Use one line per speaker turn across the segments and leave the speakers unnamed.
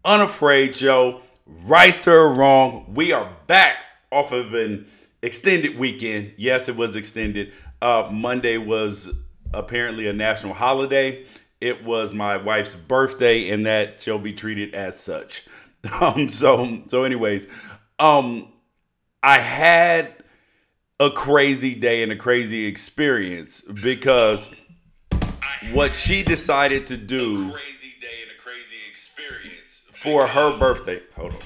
Unafraid Show. Right or wrong, we are back off of an extended weekend. Yes, it was extended. Monday was apparently a national holiday. It was my wife's birthday, and that shall be treated as such. Anyways, I had a crazy day and a crazy experience because what she decided to do for her birthday. Hold on.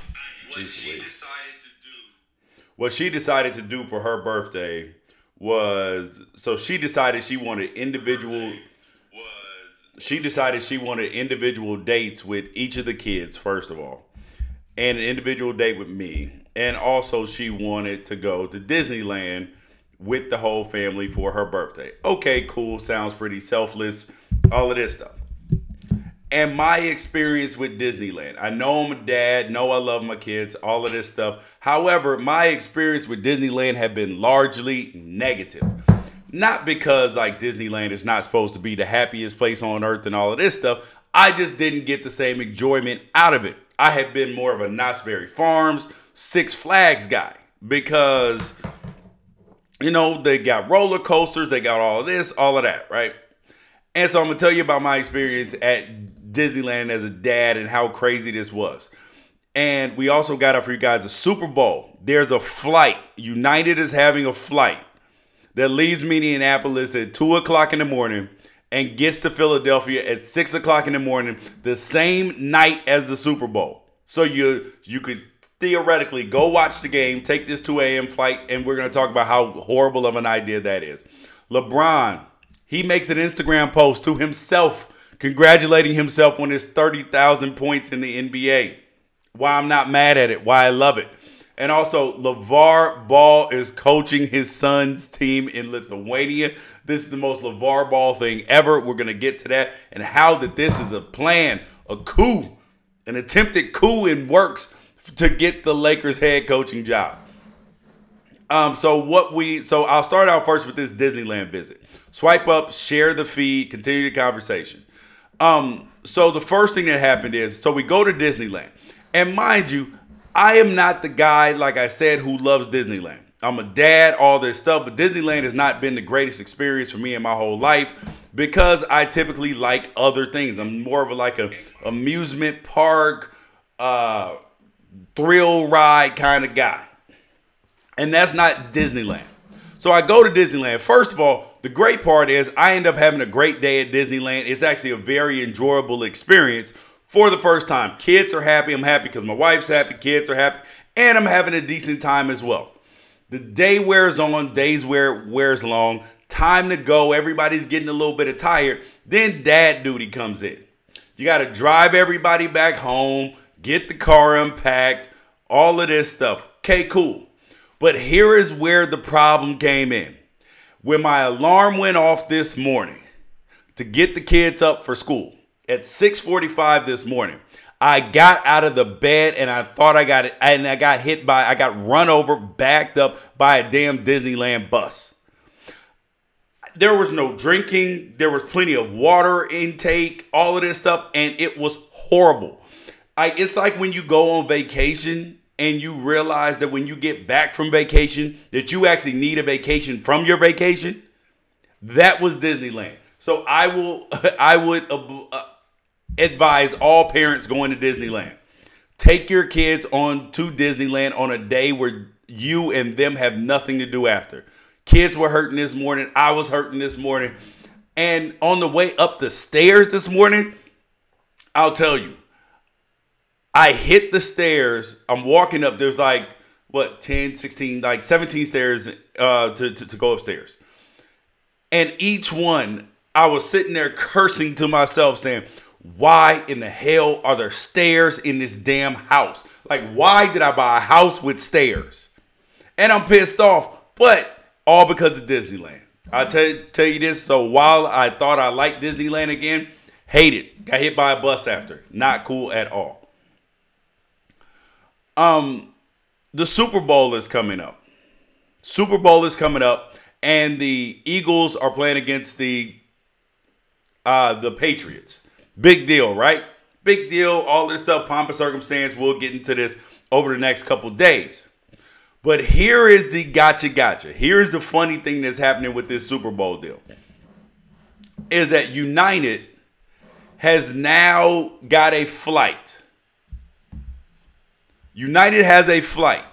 What she decided to do for her birthday was, so she decided she wanted individual dates with each of the kids, first of all, and an individual date with me. And also she wanted to go to Disneyland with the whole family for her birthday. Okay, cool. Sounds pretty selfless. All of this stuff. And my experience with Disneyland. I know I'm a dad. Know I love my kids. All of this stuff. However, my experience with Disneyland have been largely negative. Not because like Disneyland is not supposed to be the happiest place on earth and all of this stuff. I just didn't get the same enjoyment out of it. I have been more of a Knott's Berry Farms, Six Flags guy. Because, you know, they got roller coasters. They got all of this, all of that, right? And so I'm going to tell you about my experience at Disneyland as a dad and how crazy this was. And we also got up for you guys a Super Bowl. There's a flight. United is having a flight that leaves Minneapolis at 2 o'clock in the morning and gets to Philadelphia at 6 o'clock in the morning the same night as the Super Bowl. So you could theoretically go watch the game, take this 2 a.m. flight, and we're going to talk about how horrible of an idea that is. LeBron, he makes an Instagram post to himself congratulating himself on his 30,000 points in the NBA. Why I'm not mad at it. Why I love it. And also, LaVar Ball is coaching his son's team in Lithuania. This is the most LaVar Ball thing ever. We're going to get to that and how that this is a plan, a coup, an attempted coup in works to get the Lakers head coaching job. So I'll start out first with this Disneyland visit. Swipe up, share the feed, continue the conversation. So the first thing that happened is, so we go to Disneyland. And mind you, I am not the guy, like I said, who loves Disneyland. I'm a dad, all this stuff, but Disneyland has not been the greatest experience for me in my whole life because I typically like other things. I'm more of a amusement park, thrill ride kind of guy. And that's not Disneyland. So I go to Disneyland. First of all, the great part is I end up having a great day at Disneyland. It's actually a very enjoyable experience for the first time. Kids are happy. I'm happy because my wife's happy. Kids are happy. And I'm having a decent time as well. The day wears on. Days wears long. Time to go. Everybody's getting a little bit of tired. Then dad duty comes in. You got to drive everybody back home. Get the car unpacked. All of this stuff. Okay, cool. But here is where the problem came in. When my alarm went off this morning to get the kids up for school at 6:45 this morning, I got out of the bed and I thought I got it. And I got run over, backed up by a damn Disneyland bus. There was no drinking. There was plenty of water intake, all of this stuff. And it was horrible. It's like when you go on vacation and you realize that when you get back from vacation, that you actually need a vacation from your vacation. That was Disneyland. So I would advise all parents going to Disneyland. Take your kids on to Disneyland on a day where you and them have nothing to do after. Kids were hurting this morning. I was hurting this morning. And on the way up the stairs this morning, I'll tell you, I hit the stairs. I'm walking up. There's like, 10, 16, like 17 stairs to go upstairs. And each one, I was sitting there cursing to myself saying, why in the hell are there stairs in this damn house? Like, why did I buy a house with stairs? And I'm pissed off, but all because of Disneyland. I'll tell you this. So while I thought I liked Disneyland again, hate it. Got hit by a bus after. Not cool at all. The Super Bowl is coming up. Super Bowl is coming up, and the Eagles are playing against the Patriots. Big deal, right? Big deal, all this stuff, pomp and circumstance. We'll get into this over the next couple days. But here is the gotcha. Here's the funny thing that's happening with this Super Bowl deal. Is that United has now got a flight. United has a flight.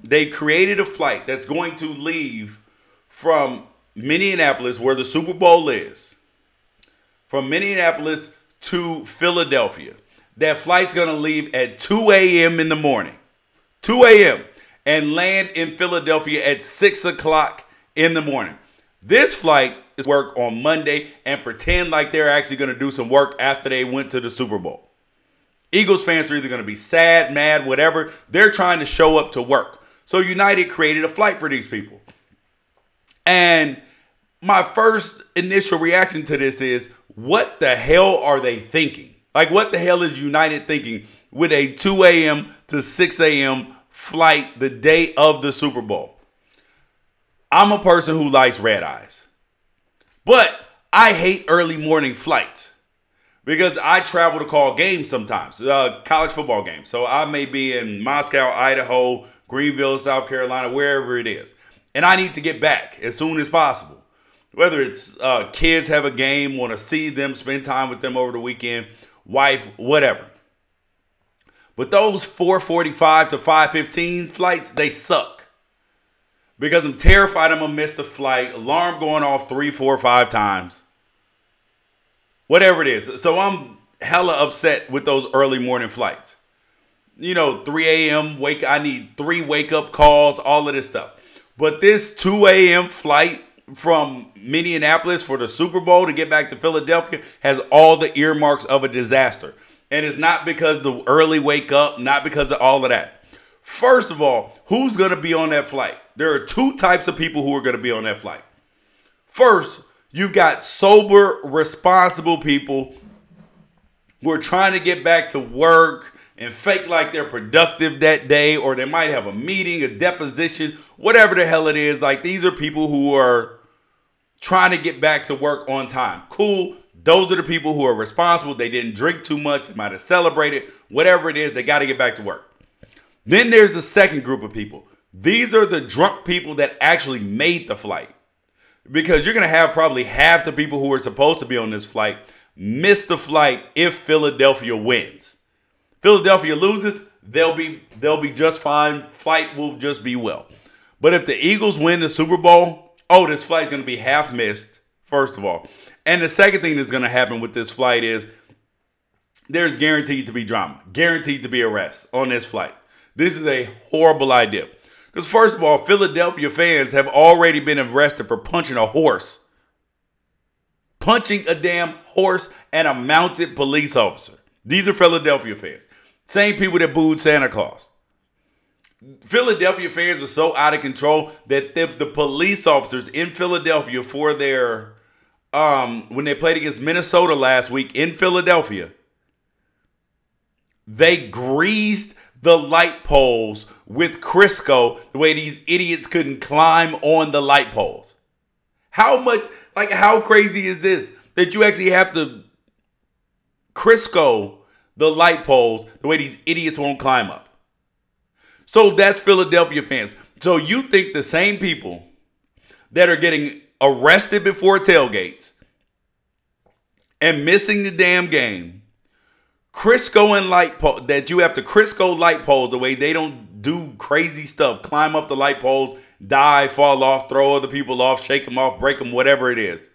They created a flight that's going to leave from Minneapolis, where the Super Bowl is, from Minneapolis to Philadelphia. That flight's going to leave at 2 a.m. in the morning. 2 a.m. and land in Philadelphia at 6 o'clock in the morning. This flight is work on Monday and pretend like they're actually going to do some work after they went to the Super Bowl. Eagles fans are either going to be sad, mad, whatever. They're trying to show up to work. So United created a flight for these people. And my first initial reaction to this is, what the hell are they thinking? Like, what the hell is United thinking with a 2 a.m. to 6 a.m. flight the day of the Super Bowl? I'm a person who likes red eyes, but I hate early morning flights because I travel to call games sometimes, college football games. So I may be in Moscow, Idaho, Greenville, South Carolina, wherever it is. And I need to get back as soon as possible. Whether it's kids have a game, want to see them, spend time with them over the weekend, wife, whatever. But those 4:45 to 5:15 flights, they suck. Because I'm terrified I'm going to miss the flight. Alarm going off 3, 4, 5 times. Whatever it is. So I'm hella upset with those early morning flights. 3 a.m. I need 3 wake-up calls, all of this stuff. But this 2 a.m. flight from Minneapolis for the Super Bowl to get back to Philadelphia has all the earmarks of a disaster. And it's not because the early wake up, not because of all of that. First of all, who's going to be on that flight? There are 2 types of people who are going to be on that flight. First, you've got sober, responsible people who are trying to get back to work and fake like they're productive that day, or they might have a meeting, a deposition, whatever the hell it is. Like, these are people who are trying to get back to work on time. Cool. Those are the people who are responsible. They didn't drink too much. They might have celebrated. Whatever it is, they got to get back to work. Then there's the second group of people. These are the drunk people that actually made the flight. Because you're going to have probably half the people who are supposed to be on this flight miss the flight if Philadelphia wins. Philadelphia loses, they'll be just fine. Flight will just be well. But if the Eagles win the Super Bowl, this flight's going to be half missed, first of all. And the second thing that's going to happen with this flight is there's guaranteed to be drama, guaranteed to be arrests on this flight. This is a horrible idea. Because first of all, Philadelphia fans have already been arrested for punching a horse. Punching a damn horse and a mounted police officer. These are Philadelphia fans. Same people that booed Santa Claus. Philadelphia fans are so out of control that the police officers in Philadelphia for their, when they played against Minnesota last week in Philadelphia, they greased the light poles with Crisco the way these idiots couldn't climb on the light poles. How crazy is this that you actually have to Crisco the light poles the way these idiots won't climb up? So that's Philadelphia fans. So you think the same people that are getting arrested before tailgates and missing the damn game, Crisco and light pole, that you have to Crisco light poles the way they don't do crazy stuff, climb up the light poles, die, fall off, throw other people off, shake them off, break them, whatever it is.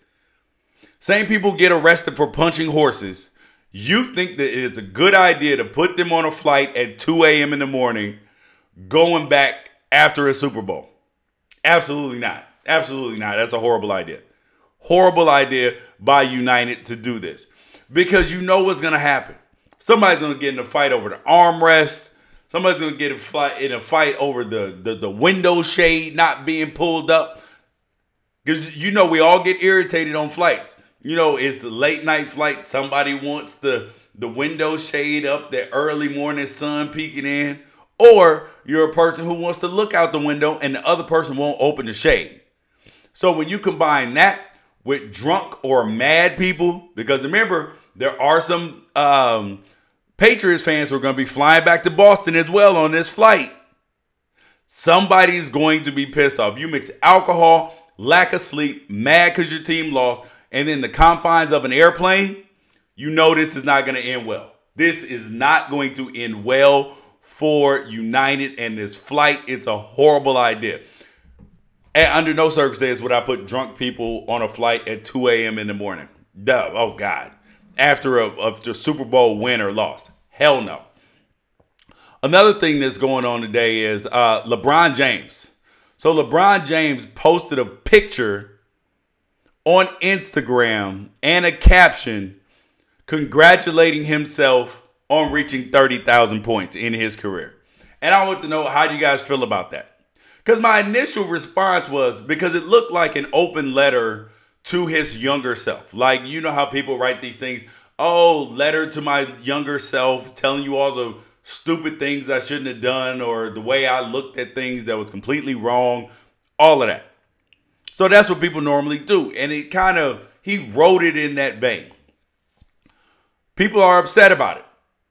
Same people get arrested for punching horses. You think that it is a good idea to put them on a flight at 2 a.m. in the morning going back after a Super Bowl? Absolutely not. Absolutely not. That's a horrible idea. Horrible idea by United to do this. Because you know what's going to happen. Somebody's going to get in a fight over the armrest. Somebody's going to get in a fight over the window shade not being pulled up. Because we all get irritated on flights. It's a late night flight. Somebody wants the window shade up, the early morning sun peeking in. Or you're a person who wants to look out the window and the other person won't open the shade. So when you combine that with drunk or mad people, because remember, there are some Patriots fans who are going to be flying back to Boston as well on this flight. Somebody's going to be pissed off. You mix alcohol, lack of sleep, mad because your team lost, and then the confines of an airplane, you know this is not going to end well. This is not going to end well for United and this flight. It's a horrible idea. And under no circumstance would I put drunk people on a flight at 2 a.m. in the morning. Duh. Oh, God. After a Super Bowl win or loss. Hell no. Another thing that's going on today is LeBron James. So LeBron James posted a picture on Instagram and a caption congratulating himself on reaching 30,000 points in his career. And I want to know, how do you guys feel about that? Because my initial response was, because it looked like an open letter to his younger self. Like, you know how people write these things, oh, letter to my younger self, telling you all the stupid things I shouldn't have done, or the way I looked at things that was completely wrong, all of that. So that's what people normally do. And it kind of, he wrote it in that vein. People are upset about it.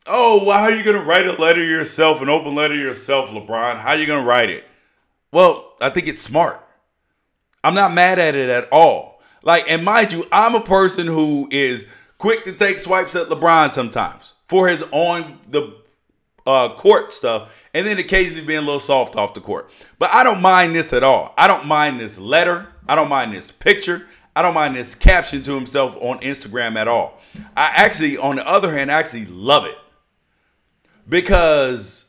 Oh, well, how are you going to write a letter to yourself, an open letter to yourself, LeBron? How are you going to write it? Well, I think it's smart. I'm not mad at it at all. Like, and mind you, I'm a person who is quick to take swipes at LeBron sometimes for his on the court stuff, and then occasionally being a little soft off the court. But I don't mind this at all. I don't mind this letter. I don't mind this picture. I don't mind this caption to himself on Instagram at all. I actually, on the other hand, actually love it, because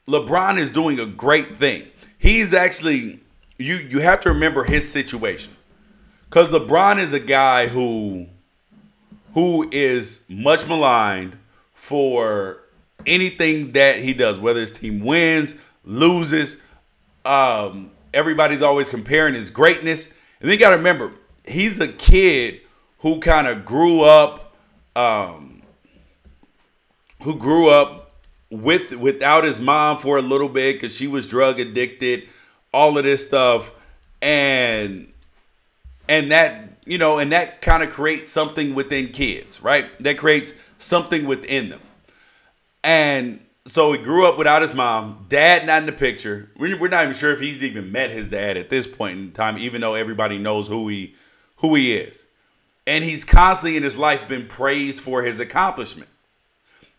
LeBron is doing a great thing. He's actually, you have to remember his situation, because LeBron is a guy who is much maligned for anything that he does, whether his team wins, loses. Everybody's always comparing his greatness. And then you got to remember, he's a kid who kind of grew up, without his mom for a little bit because she was drug addicted, all of this stuff. And that, you know, and that kind of creates something within kids, right? That creates something within them. And so he grew up without his mom, dad not in the picture. We're not even sure if he's even met his dad at this point in time, even though everybody knows who he is. And he's constantly in his life been praised for his accomplishment.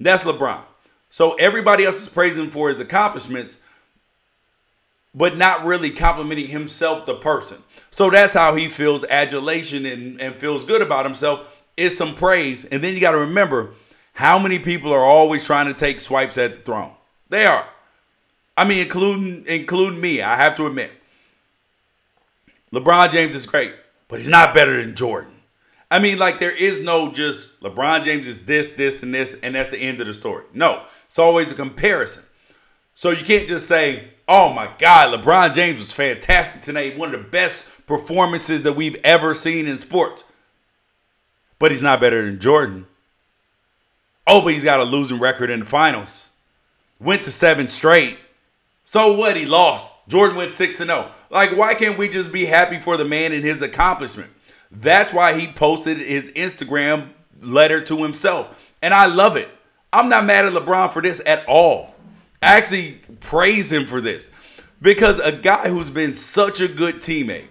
That's LeBron. So everybody else is praising him for his accomplishments, but not really complimenting himself, the person. So that's how he feels adulation and feels good about himself, is some praise. And then you got to remember, how many people are always trying to take swipes at the throne? They are. I mean, including me, I have to admit. LeBron James is great, but he's not better than Jordan. I mean, like, there is no just LeBron James is this, this, and this, and that's the end of the story. No, it's always a comparison. So you can't just say, oh my God, LeBron James was fantastic tonight. One of the best performances that we've ever seen in sports. But he's not better than Jordan. Oh, but he's got a losing record in the finals. Went to 7 straight. So what? He lost. Jordan went 6-0. Like, why can't we just be happy for the man and his accomplishment? That's why he posted his Instagram letter to himself. And I love it. I'm not mad at LeBron for this at all. I actually praise him for this. Because a guy who's been such a good teammate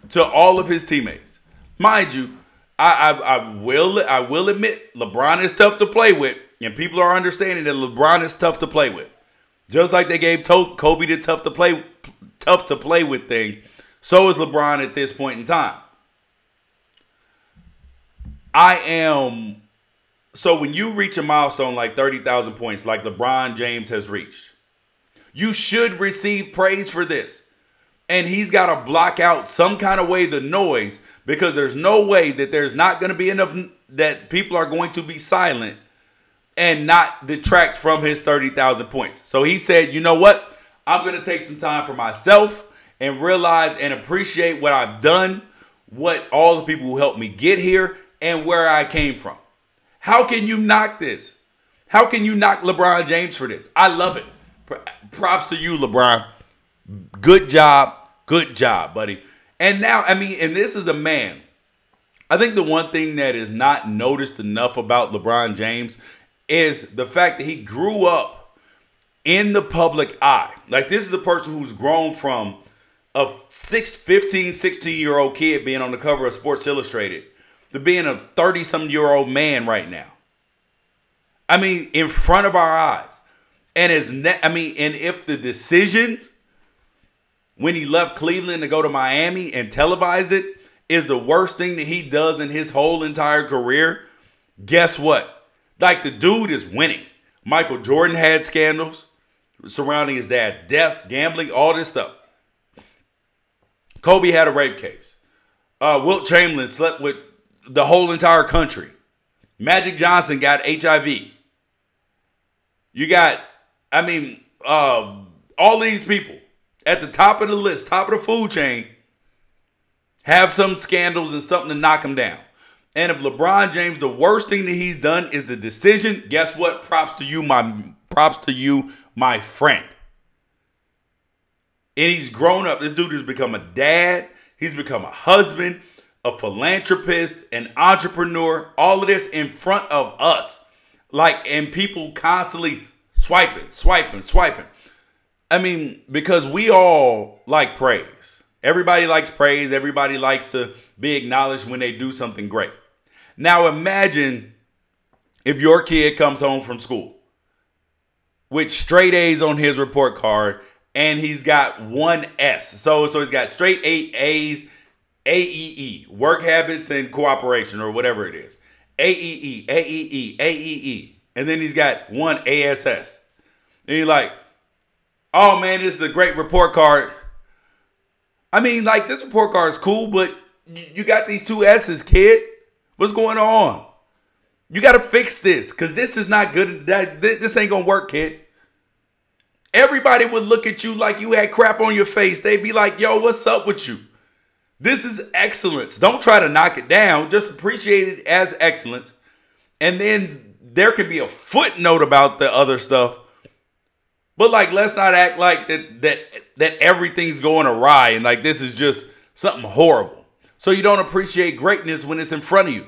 to all of his teammates. Mind you, I will admit with is tough to play with, and people are understanding that LeBron is tough to play with. Just like they gave Kobe the tough to play with thing, so is LeBron at this point in time. So when you reach a milestone like 30,000 points, like LeBron James has reached, you should receive praise for this. And he's got to block out some kind of way the noise, because there's no way that there's not going to be enough that people are going to be silent and not detract from his 30,000 points. So he said, you know what? I'm going to take some time for myself and realize and appreciate what I've done, what all the people who helped me get here, and where I came from. How can you knock this? How can you knock LeBron James for this? I love it. Props to you, LeBron. Good job, buddy. And now, I mean, and this is a man. I think the one thing that is not noticed enough about LeBron James is the fact that he grew up in the public eye. Like, this is a person who's grown from a 16-year-old kid being on the cover of Sports Illustrated to being a 30-some-year-old man right now. I mean, in front of our eyes. And and if the decision when he left Cleveland to go to Miami and televised it is the worst thing that he does in his whole entire career, guess what? Like, the dude is winning. Michael Jordan had scandals surrounding his dad's death, gambling, all this stuff. Kobe had a rape case. Wilt Chamberlain slept with the whole entire country. Magic Johnson got HIV. You got, all of these people at the top of the list, top of the food chain, have some scandals and something to knock them down. And if LeBron James, the worst thing that he's done is the decision, guess what? Props to you, my friend. And he's grown up. This dude has become a dad. He's become a husband, a philanthropist, an entrepreneur. All of this in front of us. Like, and people constantly swiping. Because we all like praise. Everybody likes praise. Everybody likes to be acknowledged when they do something great. Now imagine if your kid comes home from school with straight A's on his report card and he's got 1 S. So he's got straight A's, AEE, work habits and cooperation, or whatever it is. AEE. And then he's got 1 ASS. And you're like, oh man, this is a great report card. This report card is cool, but you got these 2 S's, kid. What's going on? You got to fix this, because this is not good. This ain't going to work, kid. Everybody would look at you like you had crap on your face. They'd be like, yo, what's up with you? This is excellence. Don't try to knock it down. Just appreciate it as excellence. And then there could be a footnote about the other stuff. But let's not act like that everything's going awry and like this is just something horrible. So you don't appreciate greatness when it's in front of you.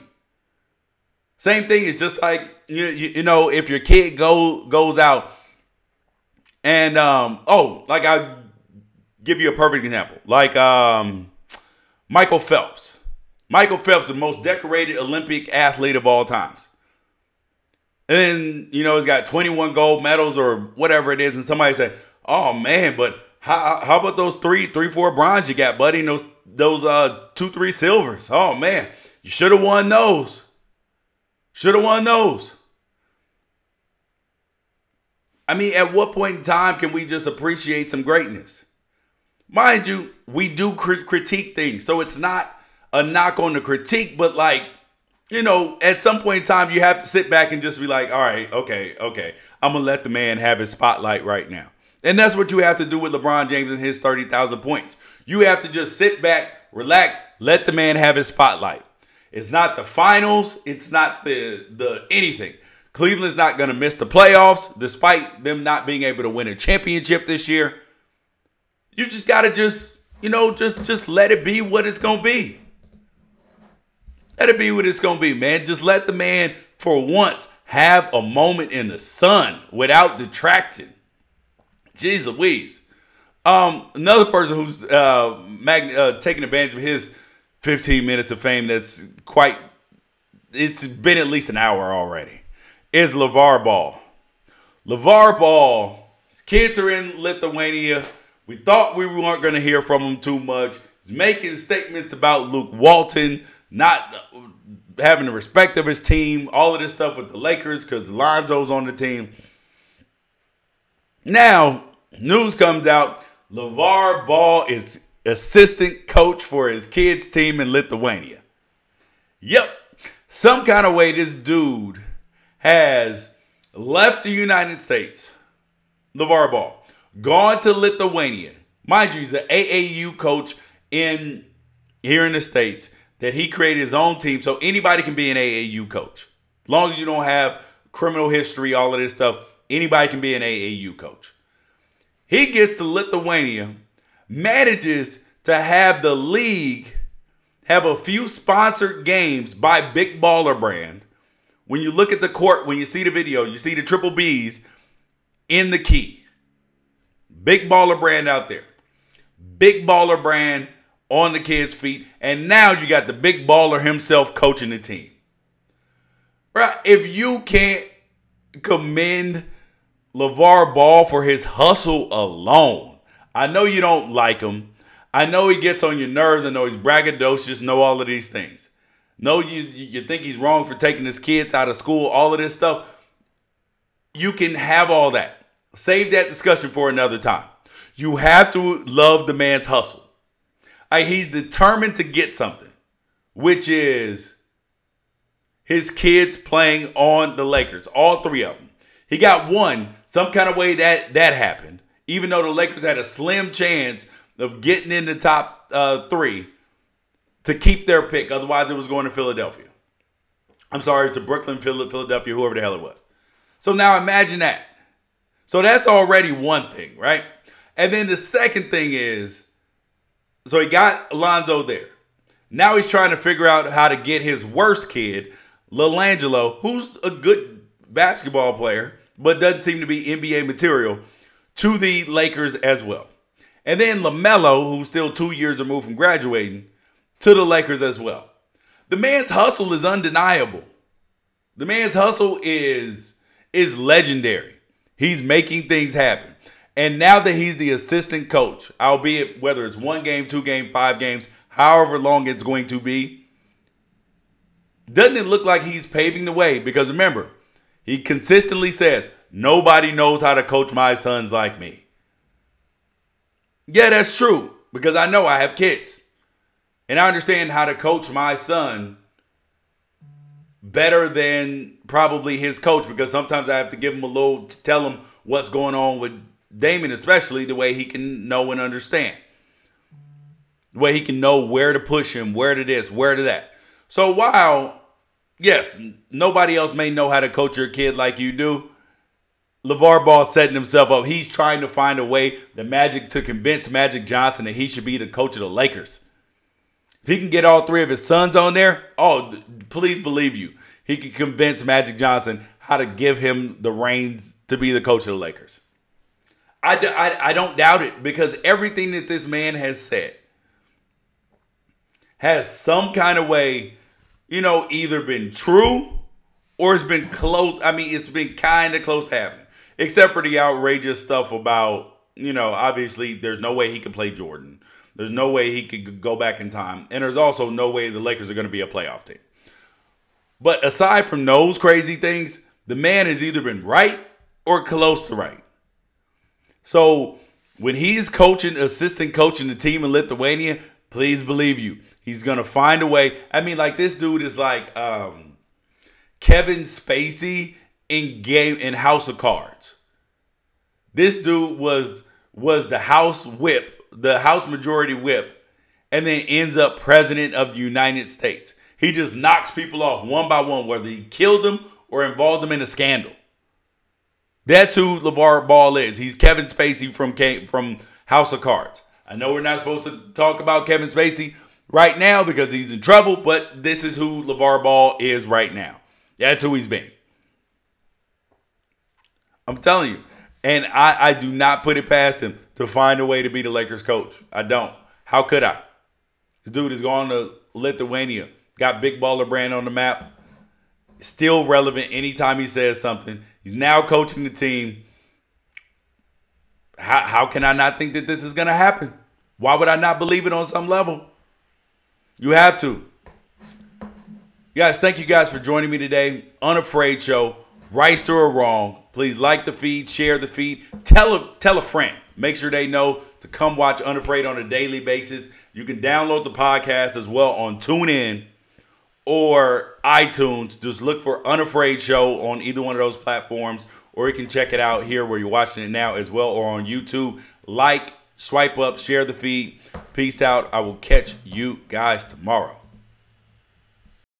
Same thing is just like, you know, if your kid goes out and, I'll give you a perfect example. Michael Phelps. Michael Phelps, the most decorated Olympic athlete of all times. And then, he's got 21 gold medals or whatever it is. And somebody said, oh, man, but how about those 4 bronze you got, buddy? And those 2, 3 silvers. Oh, man, you should have won those. At what point in time can we just appreciate some greatness? Mind you, we do critique things. So it's not a knock on the critique, but at some point in time, you have to sit back and just be like, all right, okay. I'm going to let the man have his spotlight right now. And that's what you have to do with LeBron James and his 30,000 points. You have to just sit back, relax, let the man have his spotlight. It's not the finals. It's not the anything. Cleveland's not going to miss the playoffs, despite them not being able to win a championship this year. You just got to just let it be what it's going to be. Let it be what it's going to be, man. Just let the man, for once, have a moment in the sun without detracting. Jeez Louise. Another person who's taking advantage of his 15 minutes of fame it's been at least an hour already, is LaVar Ball. LaVar Ball, his kids are in Lithuania. We thought we weren't going to hear from him too much. He's making statements about Luke Walton not having the respect of his team, all of this stuff with the Lakers because Lonzo's on the team. Now, news comes out, LaVar Ball is assistant coach for his kids' team in Lithuania. Yep. Some kind of way this dude has left the United States, LaVar Ball, gone to Lithuania. Mind you, he's an AAU coach here in the States, that he created his own team so anybody can be an AAU coach. As long as you don't have criminal history, all of this stuff, anybody can be an AAU coach. He gets to Lithuania, manages to have the league have a few sponsored games by Big Baller Brand When you look at the court, when you see the video, you see the triple Bs in the key. Big baller brand out there. Big baller brand on the kids' feet. And now you got the big baller himself coaching the team. Right? If you can't commend LaVar Ball for his hustle alone, I know you don't like him. I know he gets on your nerves. I know he's braggadocious, know all of these things. No, you think he's wrong for taking his kids out of school, all of this stuff. You can have all that. Save that discussion for another time. You have to love the man's hustle. He's determined to get something, which is his kids playing on the Lakers, all three of them. He got one, some kind of way that happened, even though the Lakers had a slim chance of getting in the top three to keep their pick. Otherwise, it was going to Philadelphia. I'm sorry, to Brooklyn, Philadelphia, whoever the hell it was. So now imagine that. So that's already one thing, right? And then the second thing is, so he got Alonzo there. Now he's trying to figure out how to get his worst kid, LiL'Angelo, who's a good basketball player, but doesn't seem to be NBA material, to the Lakers as well. And then LaMelo, who's still 2 years removed from graduating, to the Lakers as well. The man's hustle is undeniable. The man's hustle is legendary. He's making things happen. And now that he's the assistant coach, albeit whether it's 1 game, 2 games, 5 games, however long it's going to be, doesn't it look like he's paving the way? Because remember, he consistently says, nobody knows how to coach my sons like me. Yeah, that's true, because I know I have kids. And I understand how to coach my son better than probably his coach, because sometimes I have to give him a little, tell him what's going on with Damon, especially the way he can know and understand. The way he can know where to push him, where to this, where to that. So while, yes, nobody else may know how to coach your kid like you do, LaVar Ball setting himself up. He's trying to find a way to convince Magic Johnson that he should be the coach of the Lakers. If he can get all 3 of his sons on there, oh, please believe you, he can convince Magic Johnson how to give him the reins to be the coach of the Lakers. I don't doubt it, because everything that this man has said has some kind of way, either been true or it's been close. I mean, it's been kind of close happening, except for the outrageous stuff about, obviously there's no way he could play Jordan. There's no way he could go back in time. And there's also no way the Lakers are going to be a playoff team. But aside from those crazy things, the man has either been right or close to right. So when he's assistant coaching the team in Lithuania, please believe you, he's going to find a way. I mean, like, this dude is like Kevin Spacey in House of Cards. This dude was the House whip, the House Majority Whip, and then ends up president of the United States. He just knocks people off one by one, whether he killed them or involved them in a scandal. That's who LaVar Ball is. He's Kevin Spacey from House of Cards. I know we're not supposed to talk about Kevin Spacey right now because he's in trouble, but this is who LaVar Ball is right now. That's who he's been. I'm telling you. And I do not put it past him to find a way to be the Lakers coach. I don't. How could I? This dude has gone to Lithuania, got big baller brand on the map, still relevant anytime he says something. He's now coaching the team. How can I not think that this is going to happen? Why would I not believe it on some level? You have to. Guys, thank you guys for joining me today. Unafraid Show. Right or wrong. Please like the feed, share the feed. Tell a friend. Make sure they know to come watch Unafraid on a daily basis. You can download the podcast as well on TuneIn or iTunes. Just look for Unafraid Show on either one of those platforms, or you can check it out here where you're watching it now as well, or on YouTube. Like, swipe up, share the feed. Peace out. I will catch you guys tomorrow.